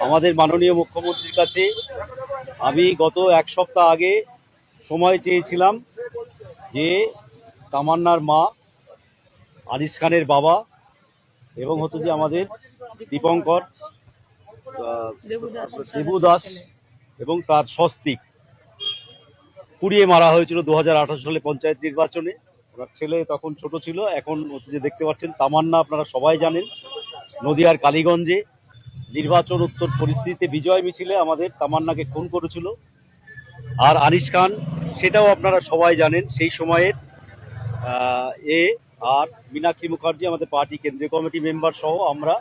আমাদের মাননীয় মুখ্যমন্ত্রীর কাছে আমি গত এক সপ্তাহ আগে সময় চেয়েছিলাম যে তামান্নার মা, আনিস খানের বাবা এবং হচ্ছে যে আমাদের দীপঙ্কর দেবু দাস এবং তার স্বস্তিক পুড়িয়ে মারা হয়েছিল 2018 সালে পঞ্চায়েত নির্বাচনে। ওনার ছেলে তখন ছোট ছিল। এখন হচ্ছে যে দেখতে পাচ্ছেন তামান্না, আপনারা সবাই জানেন, নদিয়ার কালীগঞ্জে নির্বাচন উত্তর পরিস্থিতিতে বিজয় মিছিলে আমাদের তামান্নাকে খুন করেছিল। আর আনিস খান, সেটাও আপনারা সবাই জানেন, সেই সময়ের এ আর মীনাক্ষী মুখার্জি আমাদের পার্টি কেন্দ্রীয় কমিটি মেম্বার সহ আমরা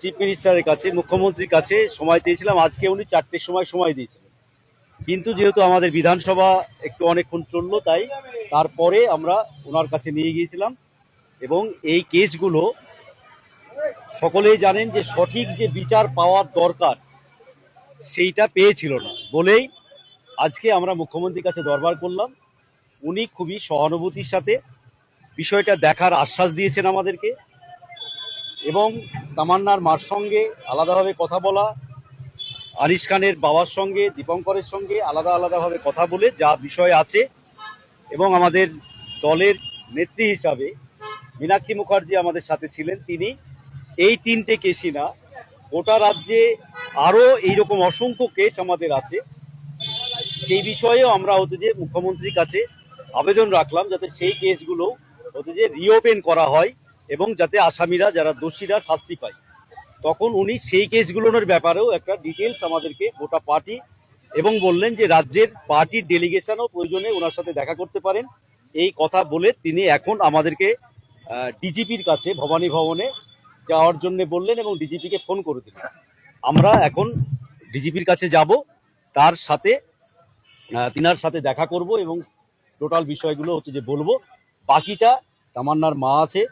চিফ মিনিস্টারের কাছে, মুখ্যমন্ত্রীর কাছে সময় চেয়েছিলাম। আজকে উনি 4টের সময় দিয়েছিলেন, কিন্তু যেহেতু আমাদের বিধানসভা একটু অনেকক্ষণ চললো, তাই তারপরে আমরা ওনার কাছে নিয়ে গিয়েছিলাম। এবং এই কেসগুলো সকলেই জানেন যে সঠিক যে বিচার পাওয়ার দরকার সেইটা পেয়েছিল না বলেই আজকে আমরা মুখ্যমন্ত্রীর কাছে দরবার করলাম। উনি খুবই সহানুভূতির সাথে বিষয়টা দেখার আশ্বাস দিয়েছেন আমাদেরকে, এবং তামান্নার মার সঙ্গে আলাদাভাবে কথা বলা, আনিস খানের বাবার সঙ্গে, দীপঙ্করের সঙ্গে আলাদা আলাদাভাবে কথা বলে যা বিষয় আছে, এবং আমাদের দলের নেত্রী হিসাবে মীনাক্ষী মুখার্জি আমাদের সাথে ছিলেন। তিনি এই 3টে কেসই না, গোটা রাজ্যে আরও এইরকম অসংখ্য কেস আমাদের আছে, সেই বিষয়েও আমরা হচ্ছে যে মুখ্যমন্ত্রীর কাছে আবেদন রাখলাম যাতে সেই কেসগুলো হচ্ছে যে রিওপেন করা হয় এবং যাতে আসামিরা, যারা দোষীরা, শাস্তি পায়। তখন উনি সেই কেসগুলোর ব্যাপারেও একটা ডিটেলস আমাদেরকে গোটা পার্টি, এবং বললেন যে রাজ্যের পার্টির ডেলিগেশনও প্রয়োজনে ওনার সাথে দেখা করতে পারেন। এই কথা বলে তিনি এখন আমাদেরকে ডিজিপির কাছে ভবানী ভবনে যাওয়ার জন্য বললেন এবং ডিজিপিকে ফোন করে দিলেন। আমরা এখন ডিজিপির কাছে যাব, তার সাথে তিনার সাথে দেখা করব এবং টোটাল বিষয়গুলো হচ্ছে যে বলবো। বাকিটা তামান্নার মা আছে,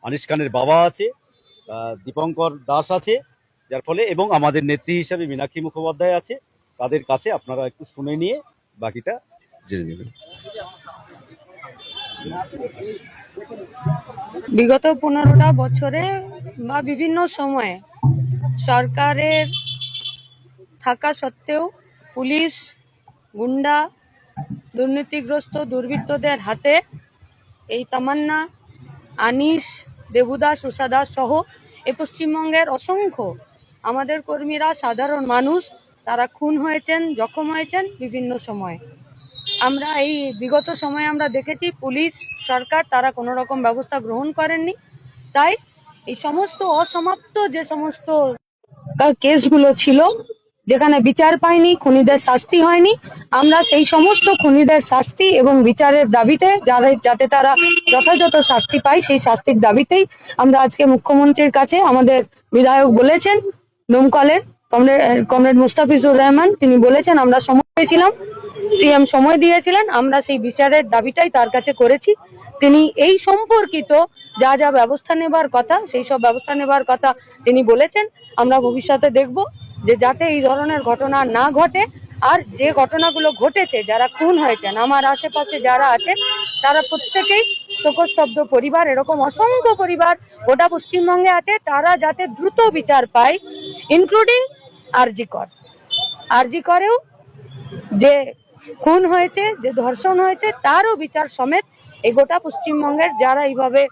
আনিস খানের বাবা আছে, দীপঙ্কর দাস আছে, যার ফলে, এবং আমাদের নেত্রী হিসাবে মীনাক্ষী মুখোপাধ্যায় আছে। তাদের কাছে আপনারা একটু শুনে নিয়ে বাকিটা জেনে নেবেন। বিগত 15টা বছরে বা বিভিন্ন সময়ে সরকারের থাকা সত্ত্বেও পুলিশ, গুন্ডা, দুর্নীতিগ্রস্ত দুর্বৃত্তদের হাতে এই তামান্না, আনিস, দেবুদাস, উষাদাস সহ এই পশ্চিমবঙ্গের অসংখ্য আমাদের কর্মীরা, সাধারণ মানুষ, তারা খুন হয়েছেন, জখম হয়েছেন বিভিন্ন সময়ে। আমরা এই বিগত সময়ে আমরা দেখেছি পুলিশ, সরকার তারা কোনো রকম ব্যবস্থা গ্রহণ করেননি। তাই এই সমস্ত অসমাপ্ত যে সমস্ত কেসগুলো ছিল, যেখানে বিচার পায়নি, খুনিদের শাস্তি হয়নি, আমরা সেই সমস্ত খুনিদের শাস্তি এবং বিচারের দাবিতে, যাতে তারা যথাযথ শাস্তি পায়, সেই শাস্তির দাবিতেই আমরা আজকে মুখ্যমন্ত্রীর কাছে, আমাদের বিধায়ক বলেছেন, দমকলের কমরেড মুস্তাফিজুর রহমান, তিনি বলেছেন, আমরা সময় পেয়েছিলাম, সিএম সময় দিয়েছিলেন, আমরা সেই বিচারের দাবিটাই তার কাছে করেছি। তিনি এই সম্পর্কিত যা যা ব্যবস্থা নেবার কথা, সেই সব ব্যবস্থা নেবার কথা তিনি বলেছেন। আমরা ভবিষ্যতে দেখব যে যাতে এই ধরনের ঘটনা না ঘটে, আর যে ঘটনাগুলো ঘটেছে, যারা খুন হয়েছেন, আমার আশেপাশে যারা আছে তারা প্রত্যেকেই শোকস্তব্ধ পরিবার, এরকম অসংখ্য পরিবার গোটা পশ্চিমবঙ্গে আছে, তারা যাতে দ্রুত বিচার পায়, ইনক্লুডিং আরজি করেও যে খুন হয়েছে, যে ধর্ষণ হয়েছে, তারও বিচার সমেত এই গোটা পশ্চিমবঙ্গের যারা এইভাবে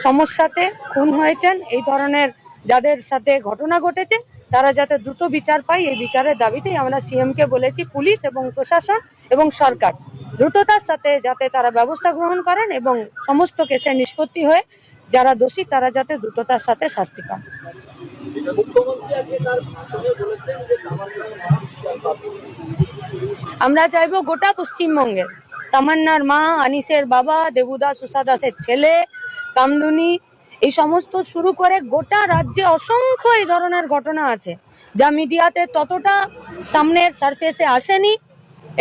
সমস্যাতে খুন হয়েছেন, এই ধরনের যাদের সাথে ঘটনা ঘটেছে, তারা যাতে দ্রুত বিচার পায়, এই বিচারের দাবিতেই আমরা সিএমকে বলেছি পুলিশ এবং প্রশাসন এবং সরকার দ্রুততার সাথে যাতে তারা ব্যবস্থা গ্রহণ করেন এবং সমস্ত কেসের নিষ্পত্তি হয়ে যারা দোষী তারা যাতে দ্রুততার সাথে শাস্তি পান। আমরা চাইবো গোটা পশ্চিমবঙ্গের তামান্নার মা, আনিসের বাবা, দেবুদাস, উষাদাসের ছেলে, কামদুনি, এই সমস্ত শুরু করে গোটা রাজ্যে অসংখ্য এই ধরনের ঘটনা আছে যা মিডিয়াতে ততটা সামনের সারফেসে আসেনি।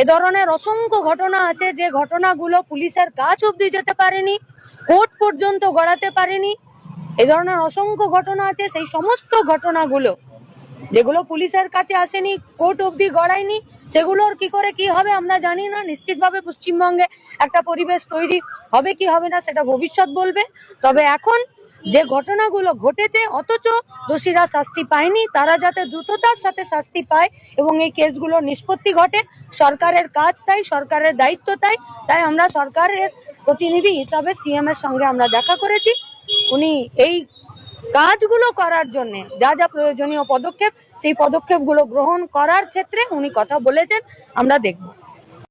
এ ধরনের অসংখ্য ঘটনা আছে যে ঘটনাগুলো পুলিশের কাছ অবধি যেতে পারেনি, কোর্ট পর্যন্ত গড়াতে পারেনি। এ ধরনের অসংখ্য ঘটনা আছে, সেই সমস্ত ঘটনাগুলো যেগুলো পুলিশের কাছে আসেনি, কোর্ট অবধি গড়ায়নি, সেগুলোর কি করে কি হবে আমরা জানি না। নিশ্চিতভাবে পশ্চিমবঙ্গে একটা পরিবেশ তৈরি হবে কি হবে না সেটা ভবিষ্যৎ বলবে। তবে এখন যে ঘটনাগুলো ঘটেছে অথচ দোষীরা শাস্তি পায়নি, তারা যাতে দ্রুততার সাথে শাস্তি পায় এবং এই কেসগুলো নিষ্পত্তি ঘটে। সরকারের কাজ তাই, সরকারের দায়িত্ব তাই। তাই আমরা সরকারের প্রতিনিধি হিসাবে সিএম এর সঙ্গে আমরা দেখা করেছি। উনি এই কাজগুলো করার জন্য যা যা প্রয়োজনীয় পদক্ষেপ, সেই পদক্ষেপগুলো গ্রহণ করার ক্ষেত্রে উনি কথা বলেছেন, আমরা দেখব।